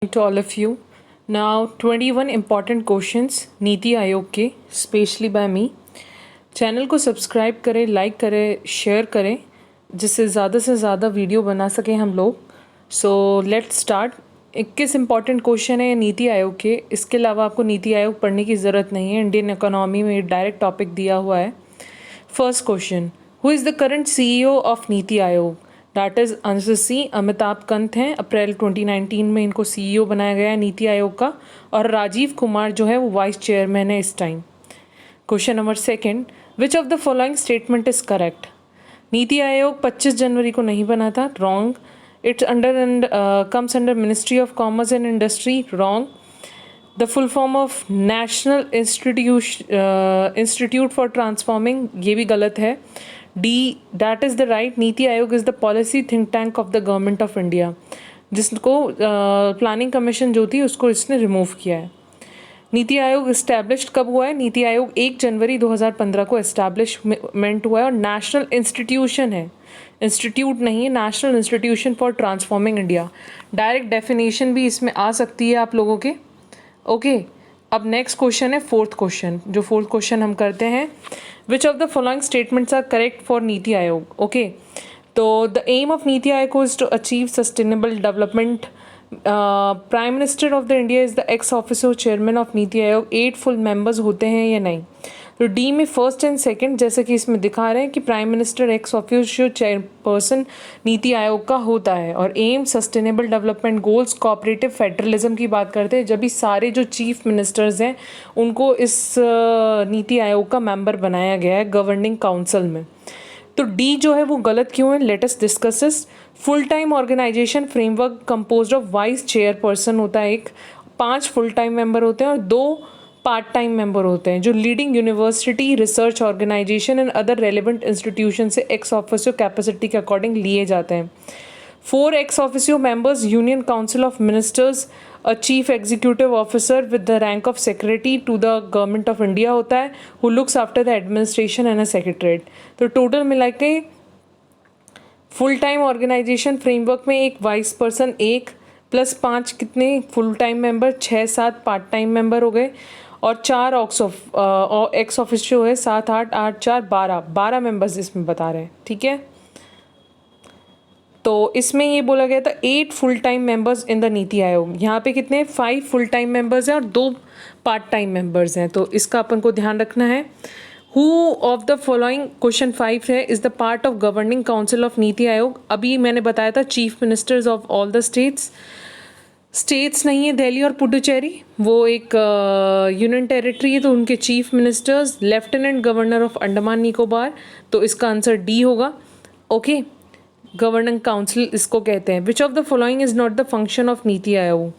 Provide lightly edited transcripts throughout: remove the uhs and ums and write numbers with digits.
To all of you. Now 21 important questions नीति आयोग के specially bye मी. Channel को subscribe करें, लाइक करें, शेयर करें जिससे ज़्यादा से ज़्यादा वीडियो बना सकें हम लोग. So let's start. 21 important question है नीति आयोग के. इसके अलावा आपको नीति आयोग पढ़ने की ज़रूरत नहीं है. इंडियन इकोनॉमी में डायरेक्ट टॉपिक दिया हुआ है. First question, who is the current CEO of NITI Aayog? That is answer C, Amitabh Kant हैं. अप्रैल 2019 में इनको CEO बनाया गया है नीति आयोग का. और राजीव कुमार जो है वो वाइस चेयरमैन है इस time. Question number second, which of the following statement is correct? NITI Aayog 25 जनवरी को नहीं बना था. Wrong. It's under and comes under ministry of commerce and industry. Wrong. The full form of national institute for transforming, ये भी गलत है. D, that is the right. NITI Aayog is the policy think tank of the government of India, जिसको planning commission जो थी उसको इसने remove किया है. नीति आयोग इस्टेब्लिश्ड कब हुआ है? नीति आयोग 1 जनवरी 2015 को इस्टेब्लिशमेंट हुआ है और नेशनल इंस्टीट्यूशन है, इंस्टीट्यूट नहीं है. National institution for transforming India. Direct definition भी इसमें आ सकती है आप लोगों के. ओके. अब नेक्स्ट क्वेश्चन है फोर्थ क्वेश्चन. जो फोर्थ क्वेश्चन हम करते हैं, which of the following statements are correct for NITI Aayog? Okay. तो the aim of NITI Aayog is to achieve sustainable development. Prime minister of the India is the ex officer chairman of NITI Aayog. 8 full members होते हैं या नहीं? तो D में first and second, जैसे कि इसमें दिखा रहे हैं कि prime minister ex official chairperson NITI Aayog का होता है. और aim sustainable development goals, cooperative federalism की बात करते हैं. जब भी सारे जो चीफ मिनिस्टर्स हैं उनको इस नीति आयोग का मेंबर बनाया गया है गवर्निंग काउंसिल में. तो डी जो है वो गलत क्यों है? Let us discuss this. Full time organisation framework composed of vice chairperson होता है एक, 5 फुल टाइम मेंबर होते हैं और 2 पार्ट टाइम मेंबर होते हैं जो leading university, research organisation and other relevant institution से एक्स ऑफिसियो कैपेसिटी के अकॉर्डिंग लिए जाते हैं. 4 ex officio members, union council of ministers, a chief executive officer with the rank of secretary to the government of India होता है, who looks after the administration and a secretariat. तो total मिला के full time organisation framework में एक wise person, 1 plus 5 कितने full time member, 6-7 part time member हो गए. और 4 एक्स ऑफिशियो है, 7, 8, 8, 4, 12 मेंबर्स इसमें बता रहे हैं. ठीक है. तो इसमें ये बोला गया था 8 full time members in the NITI Aayog. यहाँ पे कितने 5 फुल टाइम मेंबर्स हैं और 2 पार्ट टाइम मेंबर्स हैं. तो इसका अपन को ध्यान रखना है. Who of the following, question 5 है, is the part of governing council of NITI आयोग? अभी मैंने बताया था chief ministers of all the states. States नहीं है दिल्ली और पुडुचेरी, वो एक यूनियन टेरिटरी है, तो उनके chief ministers. Lieutenant governor of Andaman Nicobar, तो इसका आंसर डी होगा. ओके. गवर्निंग काउंसिल इसको कहते हैं. Which of the following is not the function of NITI Aayog?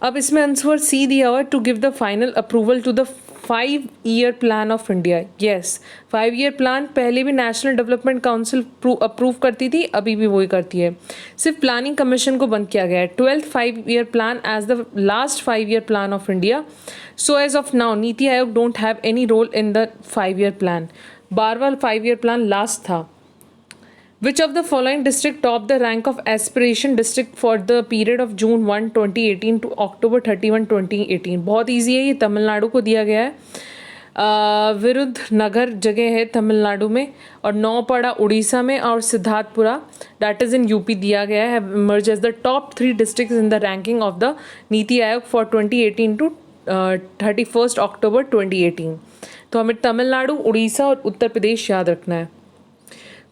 अब इसमें आंसर सी दिया हुआ है, to give the final approval to the 5-year plan of India. Yes, 5-year plan पहले भी नेशनल डेवलपमेंट काउंसिल अप्रूव करती थी, अभी भी वही करती है. सिर्फ प्लानिंग कमीशन को बंद किया गया है. 12th 5-year plan as the last 5-year plan of India. So as of now NITI Aayog don't have any role in the 5-year plan. 12वां 5-year प्लान लास्ट था. Which of the following district top the rank of aspiration district for the period of June 1, 2018 to October 31, 2018? बहुत easy है, ये तमिलनाडु को दिया गया है. विरुद्धनगर जगह है तमिलनाडु में, और नौपड़ा उड़ीसा में, और सिद्धार्थपुरा दैट इज़ इन यूपी दिया गया है. emerge as the top 3 districts in the ranking of the NITI Aayog for 2018 to 31st October 2018. तो हमें तमिलनाडु, उड़ीसा और उत्तर प्रदेश याद रखना है.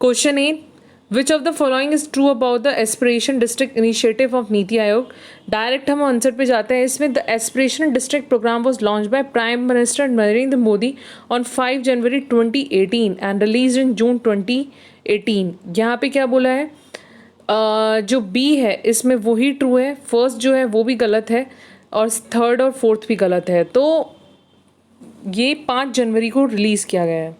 Question 8, which of the following is true about the aspiration district initiative of NITI Aayog? Direct हम आंसर पे जाते हैं. इसमें the aspiration district program was launch by prime minister Narendra Modi on 5 January 2018 and release in June 2018. यहाँ पे क्या बोला है? जो बी है इसमें वही ट्रू है. फर्स्ट जो है वो भी गलत है और थर्ड और फोर्थ भी गलत है. तो ये 5 जनवरी को रिलीज़ किया गया है.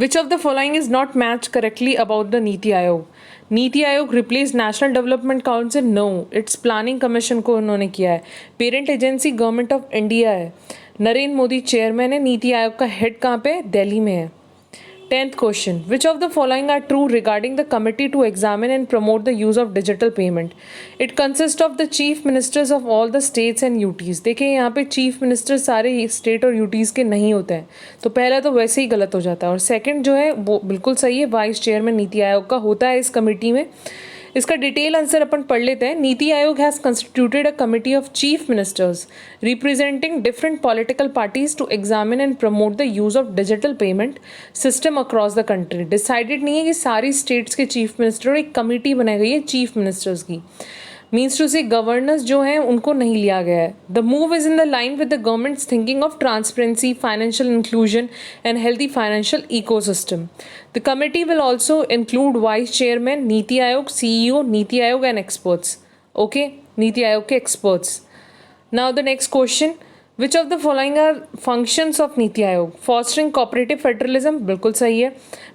Which of the following is not matched correctly about the नीति Aayog? NITI Aayog replace national development council? No, it's planning commission को उन्होंने किया है. Parent agency government of India है. नरेंद्र मोदी चेयरमैन है. नीति आयोग का हेड कहाँ पे? दिल्ली में है. 10th question. Which of the following are true regarding the committee to examine and promote the use of digital payment? It consists of the chief ministers of all the states and UTs. देखिए यहाँ पे chief minister सारे state और UTs के नहीं होते हैं, तो पहला तो वैसे ही गलत हो जाता है, और सेकंड जो है वो बिल्कुल सही है, वाइस चेयरमैन नीति आयोग का होता है इस कमेटी में। इसका डिटेल आंसर अपन पढ़ लेते हैं। NITI Aayog has constituted a committee of chief ministers representing different political parties to examine and promote the use of digital payment system across the country. Decided नहीं है कि सारी स्टेट्स के चीफ मिनिस्टर, और एक कमेटी बनाई गई है चीफ मिनिस्टर्स की, मीन्स टू से गवर्नर्स जो हैं उनको नहीं लिया गया है। The move is in the line with the governments thinking of transparency, financial inclusion and healthy financial ecosystem. The committee will also include vice chairman, NITI Aayog, CEO, NITI Aayog and experts. Okay, NITI Aayog के experts. Now the next question, which of the following are functions of NITI Aayog? Fostering cooperative federalism, बिल्कुल सही है।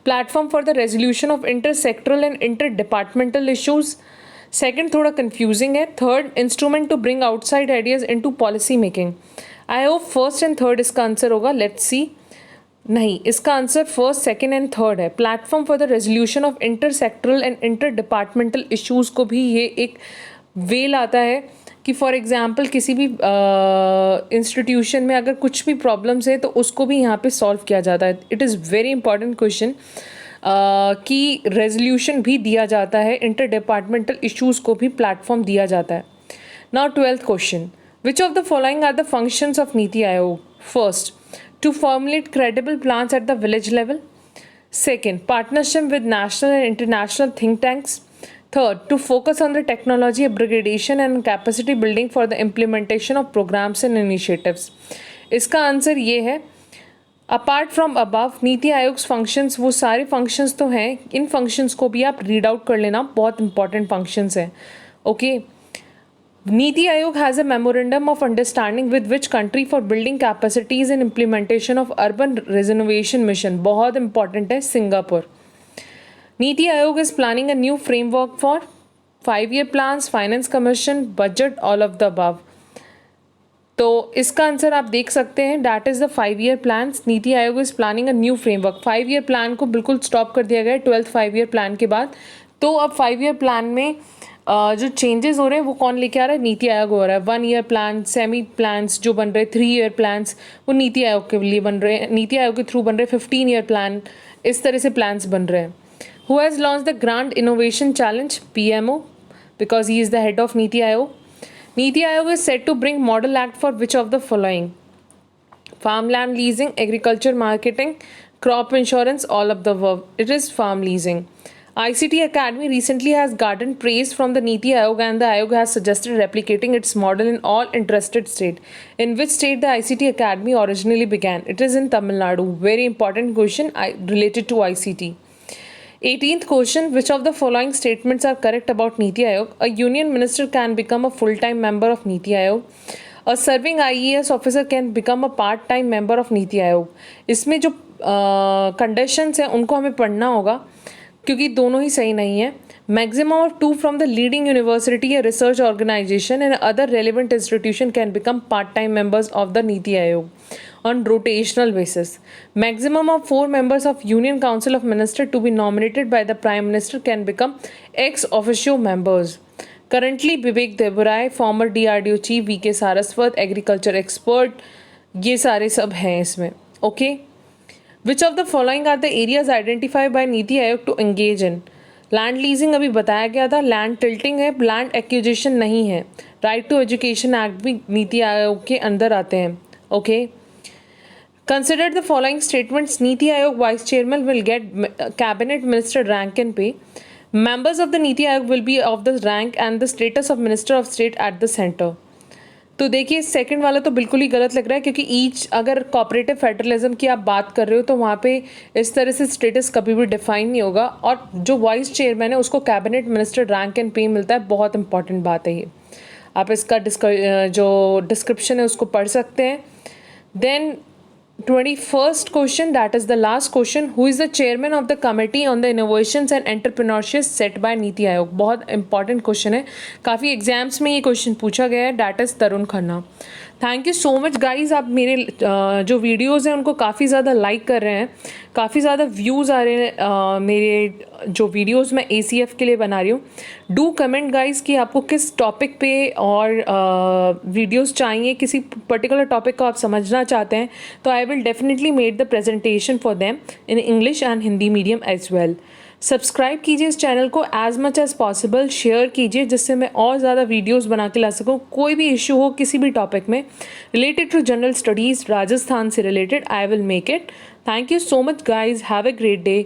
Platform for the resolution of inter sectoral and inter departmental issues, second थोड़ा confusing है। Third, instrument to bring outside ideas into policy making. I hope first and third इसका answer होगा, let's see. नहीं, इसका answer first, second and third है। Platform for the resolution of inter sectoral and inter departmental issues को भी ये एक well आता है कि फॉर एग्जांपल किसी भी इंस्टीट्यूशन में अगर कुछ भी प्रॉब्लम्स है तो उसको भी यहाँ पे सॉल्व किया जाता है। It is very important question कि रेजोल्यूशन भी दिया जाता है, इंटर डिपार्टमेंटल इशूज़ को भी प्लेटफॉर्म दिया जाता है। Now 12th question, which of the following are the functions of NITI Aayog? First, to formulate credible plans at the village level. Second, partnership with national and international think tanks. Third, to focus on the technology upgradation and capacity building for the implementation of programmes and initiatives. इसका answer ये है, apart from above NITI Aayog functions, वो सारे functions तो हैं, इन functions को भी आप रीड आउट कर लेना, बहुत इंपॉर्टेंट फंक्शंस हैं। Okay, NITI Aayog has a memorandum of understanding with which country for building capacities and implementation of urban rejuvenation mission, बहुत इंपॉर्टेंट है, Singapore. NITI Aayog is planning a new framework for 5-year plans, finance commission, budget, all of the above. तो इसका answer आप देख सकते हैं, that is the 5-year plans. NITI Aayog is planning a new framework. 5-year plan को बिल्कुल स्टॉप कर दिया गया है 12th 5-year प्लान के बाद। तो अब 5-year प्लान में जो चेंजेस हो रहे हैं वो कौन लेके आ रहा है? नीति आयोग हो रहा है। 1-year प्लान, सेमी प्लान्स जो बन रहे हैं, 3-year प्लान्स, वो नीति आयोग के लिए बन रहे हैं, नीति आयोग के थ्रू बन रहे हैं। 15-year प्लान, इस तरह से प्लान्स बन रहे हैं। Who has launched the Grand Innovation Challenge? PMO, because he is the head of Niti Aayog. Niti Aayog is set to bring Model Act for which of the following? Farmland leasing, agriculture marketing, crop insurance, all of the above. It is farm leasing. ICT Academy recently has garnered praise from the Niti Aayog, and the Aayog has suggested replicating its model in all interested states. In which state the ICT Academy originally began? It is in Tamil Nadu. Very important question related to ICT. 18th question, which of the following statements are correct about Niti Aayog? A union minister can become a full-time member of Niti Aayog. A serving IAS officer can become a part-time member of Niti Aayog. इसमें जो conditions हैं उनको हमें पढ़ना होगा क्योंकि दोनों ही सही नहीं है। Maximum of 2 from the leading university, a research organization and other relevant institution can become part-time members of the Niti Aayog on rotational basis. Maximum of 4 members of Union Council of Ministers to be nominated by the Prime Minister can become ex officio members. Currently, Vivek Debarai, former DRDO chief, VK Saraswat, agriculture expert, ये सारे सब हैं इसमें। Okay? Which of the following are the areas identified by Niti Aayog to engage in? Land leasing अभी बताया गया था, land tilting है, लैंड एक्विजिशन नहीं है। राइट टू एजुकेशन एक्ट भी नीति आयोग के अंदर आते हैं। Okay, consider the following statements. NITI Aayog vice chairman will get cabinet minister rank and पे। Members of the NITI Aayog will be of the rank and the status of minister of state at the centre. तो देखिए second वाला तो बिल्कुल ही गलत लग रहा है क्योंकि ईच अगर कोऑपरेटिव फेडरलिज्म की आप बात कर रहे हो तो वहाँ पे इस तरह से स्टेटस कभी भी डिफाइन नहीं होगा, और जो वाइस चेयरमैन है उसको कैबिनेट मिनिस्टर रैंक एंड पे मिलता है। बहुत इंपॉर्टेंट बात है ये, आप इसका जो डिस्क्रिप्शन है उसको पढ़ सकते हैं। Then 21st question, that is the last question, who is the chairman of the committee on the innovations and entrepreneurship set by NITI Aayog? बहुत इंपॉर्टेंट क्वेश्चन है, काफ़ी एग्जाम्स में ये क्वेश्चन पूछा गया है। that is Tarun Khanna. Thank you so much guys. आप मेरे जो वीडियोज़ हैं उनको काफ़ी ज़्यादा लाइक कर रहे हैं, काफ़ी ज़्यादा व्यूज़ आ रहे हैं मेरे जो वीडियोज़ मैं ACF के लिए बना रही हूँ। डू कमेंट गाइज़ कि आपको किस टॉपिक पे और वीडियोज़ चाहिए, किसी पर्टिकुलर टॉपिक को आप समझना चाहते हैं तो I will definitely made the presentation for them in English and Hindi medium as well. Subscribe कीजिए इस चैनल को as much as possible, share कीजिए जिससे मैं और ज़्यादा वीडियोस बना के ला सकूँ। कोई भी इशू हो किसी भी टॉपिक में related to general studies Rajasthan से related, I will make it. Thank you so much guys, have a great day.